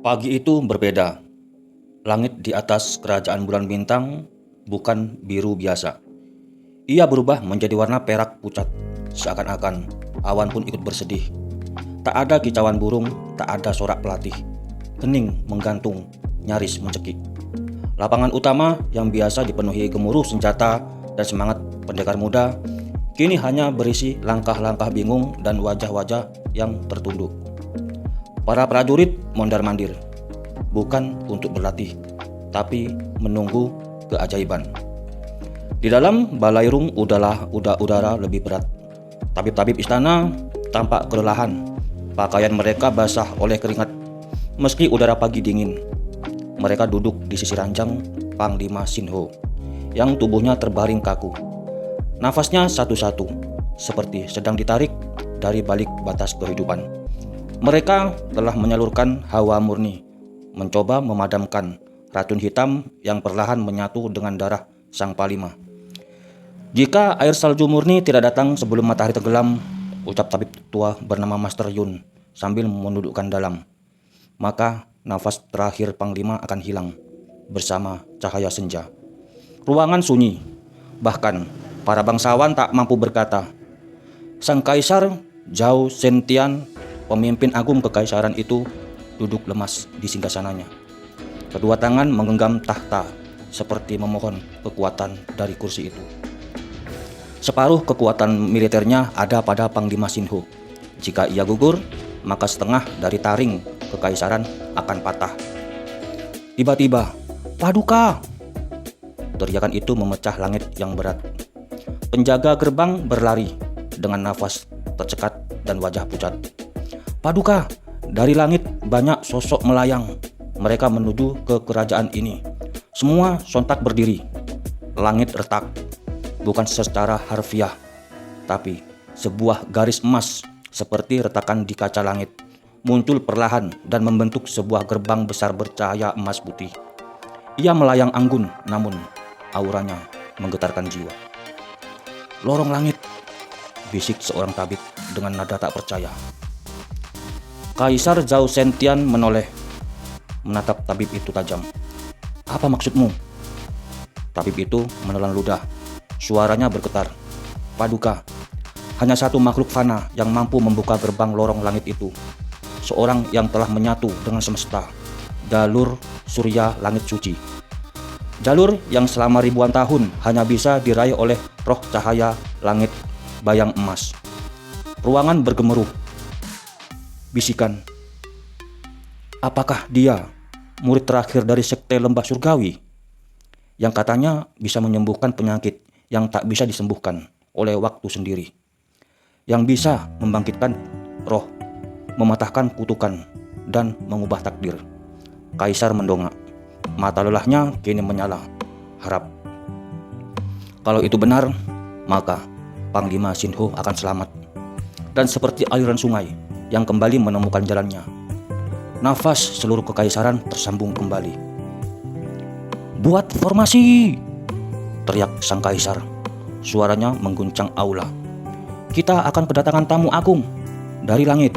Pagi itu berbeda. Langit di atas kerajaan bulan bintang bukan biru biasa. Ia berubah menjadi warna perak pucat, seakan-akan awan pun ikut bersedih. Tak ada kicauan burung, tak ada sorak pelatih. Hening menggantung, nyaris mencekik. Lapangan utama yang biasa dipenuhi gemuruh senjata dan semangat pendekar muda, kini hanya berisi langkah-langkah bingung dan wajah-wajah yang tertunduk. Para prajurit mondar-mandir, bukan untuk berlatih, tapi menunggu keajaiban. Di dalam balairung udara lebih berat. Tabib-tabib istana tampak kelelahan. Pakaian mereka basah oleh keringat. Meski udara pagi dingin, mereka duduk di sisi ranjang Panglima Shinho yang tubuhnya terbaring kaku. Nafasnya satu-satu, seperti sedang ditarik dari balik batas kehidupan. Mereka telah menyalurkan hawa murni, mencoba memadamkan racun hitam yang perlahan menyatu dengan darah sang Panglima. Jika air salju murni tidak datang sebelum matahari tenggelam, ucap tabib tua bernama Master Yun sambil menundukkan dalam, maka nafas terakhir Panglima akan hilang bersama cahaya senja. Ruangan sunyi, bahkan para bangsawan tak mampu berkata. Sang Kaisar Zhao Zhentian, pemimpin agung kekaisaran itu, duduk lemas di singgasananya. Kedua tangan menggenggam tahta seperti memohon kekuatan dari kursi itu. Separuh kekuatan militernya ada pada Panglima Shinho. Jika ia gugur, maka setengah dari taring kekaisaran akan patah. Tiba-tiba, "Paduka!" Teriakan itu memecah langit yang berat. Penjaga gerbang berlari dengan nafas tercekat dan wajah pucat. "Paduka, dari langit banyak sosok melayang. Mereka menuju ke kerajaan ini." Semua sontak berdiri. Langit retak, bukan secara harfiah, tapi sebuah garis emas seperti retakan di kaca langit muncul perlahan dan membentuk sebuah gerbang besar bercahaya emas putih. Ia melayang anggun, namun auranya menggetarkan jiwa. "Lorong langit," bisik seorang tabib dengan nada tak percaya. Kaisar Zhao Zhentian menoleh, menatap tabib itu tajam. "Apa maksudmu?" Tabib itu menelan ludah. Suaranya bergetar. "Paduka, hanya satu makhluk fana yang mampu membuka gerbang lorong langit itu. Seorang yang telah menyatu dengan semesta. Jalur surya langit suci. Jalur yang selama ribuan tahun hanya bisa diraih oleh roh cahaya langit bayang emas." Ruangan bergemuruh. Bisikan. "Apakah dia murid terakhir dari sekte lembah surgawi yang katanya bisa menyembuhkan penyakit yang tak bisa disembuhkan oleh waktu sendiri, yang bisa membangkitkan roh, mematahkan kutukan, dan mengubah takdir?" Kaisar mendongak. Mata lelahnya kini menyala. Harap. Kalau itu benar, maka Panglima Shinho akan selamat. Dan seperti aliran sungai yang kembali menemukan jalannya, nafas seluruh kekaisaran tersambung kembali. "Buat formasi!" teriak sang kaisar. Suaranya mengguncang aula. "Kita akan kedatangan tamu agung dari langit.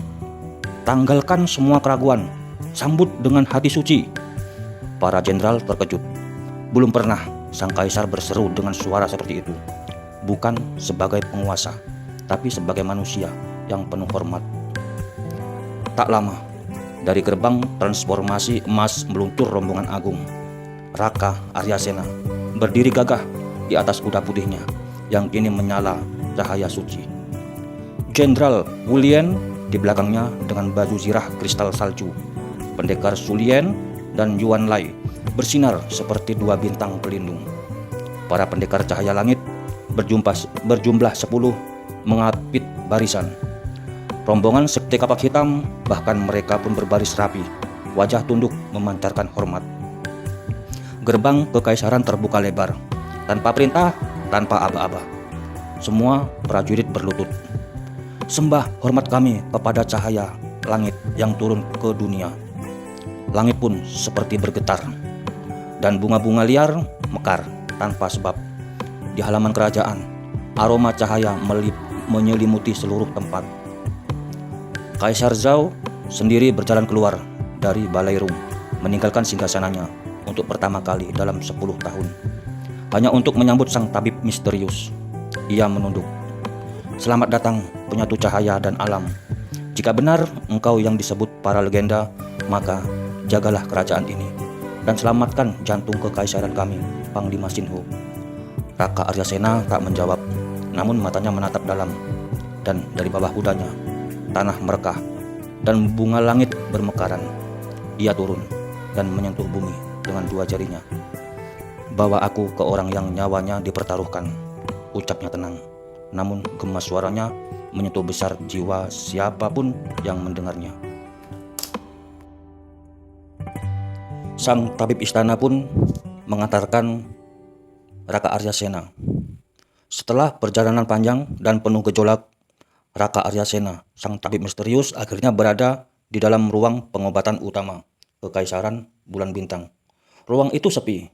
Tanggalkan semua keraguan. Sambut dengan hati suci." Para jenderal terkejut. Belum pernah sang kaisar berseru dengan suara seperti itu. Bukan sebagai penguasa, tapi sebagai manusia yang penuh hormat. Tak lama, dari gerbang transformasi emas meluncur rombongan agung. Raka Aryasena berdiri gagah di atas kuda putihnya yang kini menyala cahaya suci. Jenderal Wu Lian di belakangnya dengan baju zirah kristal salju. Pendekar Su Lian dan Yuan Lai bersinar seperti dua bintang pelindung. Para pendekar cahaya langit berjumlah 10 mengapit barisan. Rombongan sekte kapak hitam, bahkan mereka pun berbaris rapi, wajah tunduk memancarkan hormat. Gerbang kekaisaran terbuka lebar, tanpa perintah, tanpa aba-aba. Semua prajurit berlutut. "Sembah hormat kami kepada cahaya langit yang turun ke dunia." Langit pun seperti bergetar, dan bunga-bunga liar mekar tanpa sebab. Di halaman kerajaan, aroma cahaya menyelimuti seluruh tempat. Kaisar Zhao sendiri berjalan keluar dari Balairung, meninggalkan singgasananya untuk pertama kali dalam 10 tahun. Hanya untuk menyambut sang tabib misterius. Ia menunduk. "Selamat datang, penyatu cahaya dan alam. Jika benar engkau yang disebut para legenda, maka jagalah kerajaan ini dan selamatkan jantung kekaisaran kami, Panglima Sinhu." Raka Aryasena tak menjawab, namun matanya menatap dalam, dan dari bawah kudanya tanah merekah dan bunga langit bermekaran. Ia turun dan menyentuh bumi dengan dua jarinya. "Bawa aku ke orang yang nyawanya dipertaruhkan," ucapnya tenang, namun gemas suaranya menyentuh besar jiwa siapapun yang mendengarnya. Sang tabib istana pun mengantarkan Raka Aryasena. Setelah perjalanan panjang dan penuh gejolak, Raka Aryasena, sang tabib misterius, akhirnya berada di dalam ruang pengobatan utama Kekaisaran Bulan Bintang. Ruang itu sepi.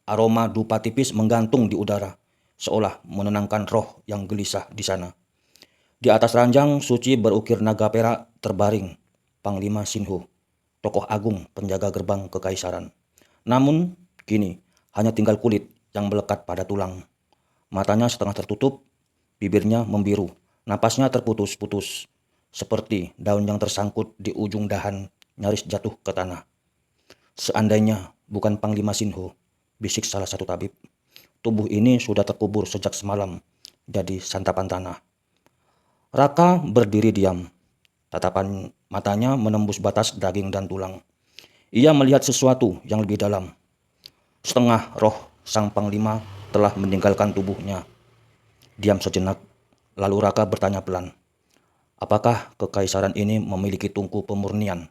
Aroma dupa tipis menggantung di udara, seolah menenangkan roh yang gelisah di sana. Di atas ranjang suci berukir naga perak terbaring Panglima Sinhu, tokoh agung penjaga gerbang kekaisaran. Namun kini hanya tinggal kulit yang melekat pada tulang. Matanya setengah tertutup, bibirnya membiru, napasnya terputus-putus, seperti daun yang tersangkut di ujung dahan nyaris jatuh ke tanah. "Seandainya bukan Panglima Sinhu," bisik salah satu tabib, "tubuh ini sudah terkubur sejak semalam jadi santapan tanah." Raka berdiri diam. Tatapan matanya menembus batas daging dan tulang. Ia melihat sesuatu yang lebih dalam. Setengah roh sang panglima telah meninggalkan tubuhnya. Diam sejenak, lalu Raka bertanya pelan, "Apakah kekaisaran ini memiliki tungku pemurnian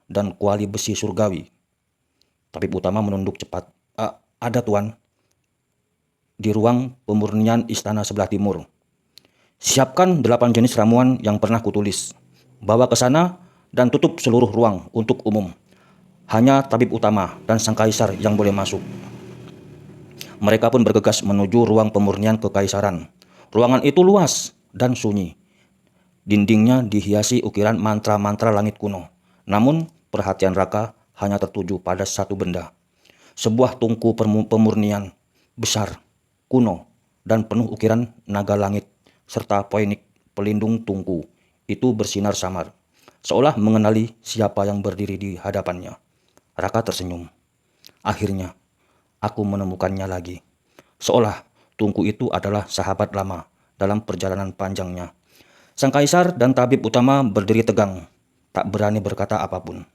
dan kuali besi surgawi?" Tabib utama menunduk cepat. Ada tuan, di ruang pemurnian istana sebelah timur. Siapkan 8 jenis ramuan yang pernah kutulis. Bawa ke sana dan tutup seluruh ruang untuk umum. Hanya tabib utama dan sang kaisar yang boleh masuk." Mereka pun bergegas menuju ruang pemurnian kekaisaran. Ruangan itu luas dan sunyi. Dindingnya dihiasi ukiran mantra-mantra langit kuno. Namun perhatian Raka hanya tertuju pada satu benda. Sebuah tungku pemurnian besar, kuno, dan penuh ukiran naga langit serta poinik pelindung tungku itu bersinar samar, seolah mengenali siapa yang berdiri di hadapannya. Raka tersenyum. Akhirnya aku menemukannya lagi. Seolah tungku itu adalah sahabat lama dalam perjalanan panjangnya. Sang kaisar dan tabib utama berdiri tegang, tak berani berkata apapun.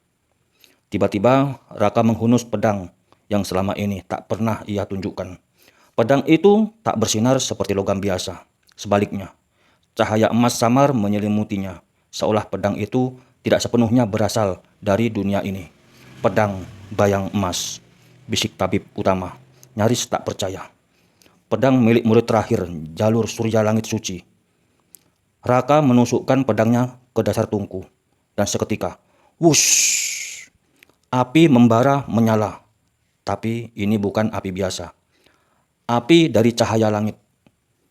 Tiba-tiba Raka menghunus pedang yang selama ini tak pernah ia tunjukkan. Pedang itu tak bersinar seperti logam biasa. Sebaliknya, cahaya emas samar menyelimutinya, seolah pedang itu tidak sepenuhnya berasal dari dunia ini. "Pedang bayang emas," bisik tabib utama, nyaris tak percaya. "Pedang milik murid terakhir jalur surya langit suci." Raka menusukkan pedangnya ke dasar tungku, dan seketika, wush, api membara menyala. Tapi ini bukan api biasa. Api dari cahaya langit,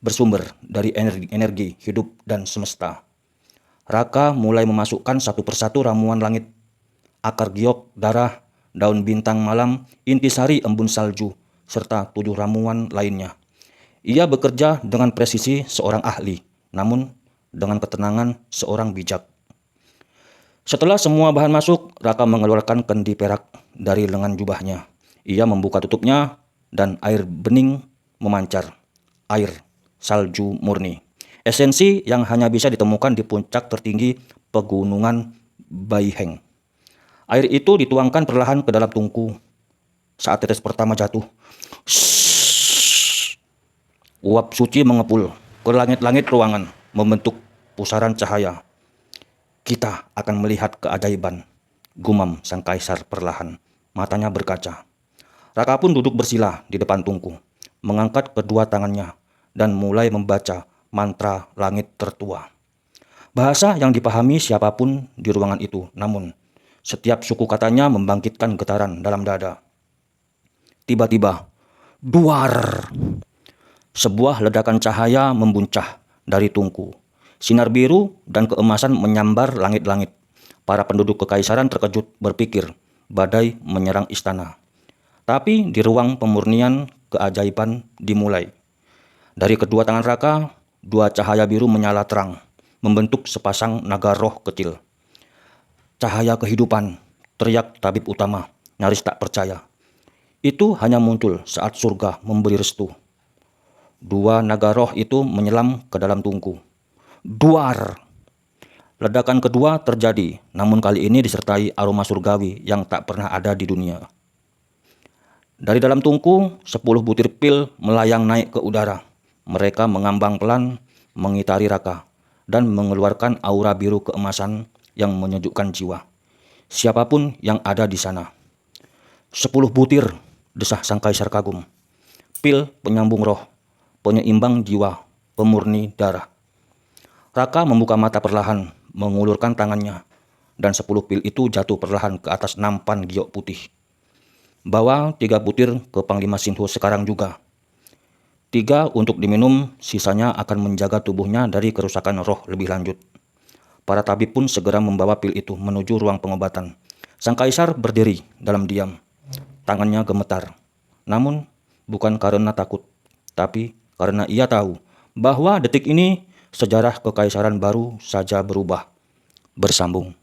bersumber dari energi hidup dan semesta. Raka mulai memasukkan satu persatu ramuan langit, akar giok, darah, daun bintang malam, intisari embun salju, serta 7 ramuan lainnya. Ia bekerja dengan presisi seorang ahli, namun dengan ketenangan seorang bijak. Setelah semua bahan masuk, Raka mengeluarkan kendi perak dari lengan jubahnya. Ia membuka tutupnya dan air bening memancar. Air salju murni. Esensi yang hanya bisa ditemukan di puncak tertinggi pegunungan Baiheng. Air itu dituangkan perlahan ke dalam tungku. Saat tetes pertama jatuh, uap suci mengepul ke langit-langit ruangan, membentuk pusaran cahaya. "Kita akan melihat keajaiban," gumam sang kaisar perlahan. Matanya berkaca. Raka pun duduk bersila di depan tungku, mengangkat kedua tangannya dan mulai membaca mantra langit tertua. Bahasa yang dipahami siapapun di ruangan itu, namun setiap suku katanya membangkitkan getaran dalam dada. Tiba-tiba, duar! Sebuah ledakan cahaya membuncah dari tungku. Sinar biru dan keemasan menyambar langit-langit. Para penduduk kekaisaran terkejut berpikir badai menyerang istana. Tapi di ruang pemurnian keajaiban dimulai. Dari kedua tangan Raka, dua cahaya biru menyala terang, membentuk sepasang naga roh kecil. "Cahaya kehidupan," teriak tabib utama, nyaris tak percaya. Itu hanya muncul saat surga memberi restu. Dua naga roh itu menyelam ke dalam tungku. Duar! Ledakan kedua terjadi, namun kali ini disertai aroma surgawi yang tak pernah ada di dunia. Dari dalam tungku, 10 butir pil melayang naik ke udara. Mereka mengambang pelan, mengitari Raka, dan mengeluarkan aura biru keemasan yang menyejukkan jiwa. Siapapun yang ada di sana. 10 butir, desah sang kaisar kagum. Pil penyambung roh, penyeimbang jiwa, pemurni darah. Raka membuka mata perlahan, mengulurkan tangannya, dan 10 pil itu jatuh perlahan ke atas nampan giok putih. Bawa 3 butir ke Panglima Sinho sekarang juga. 3 untuk diminum, sisanya akan menjaga tubuhnya dari kerusakan roh lebih lanjut. Para tabib pun segera membawa pil itu menuju ruang pengobatan. Sang kaisar berdiri dalam diam. Tangannya gemetar. Namun bukan karena takut, tapi karena ia tahu bahwa detik ini sejarah kekaisaran baru saja berubah. Bersambung.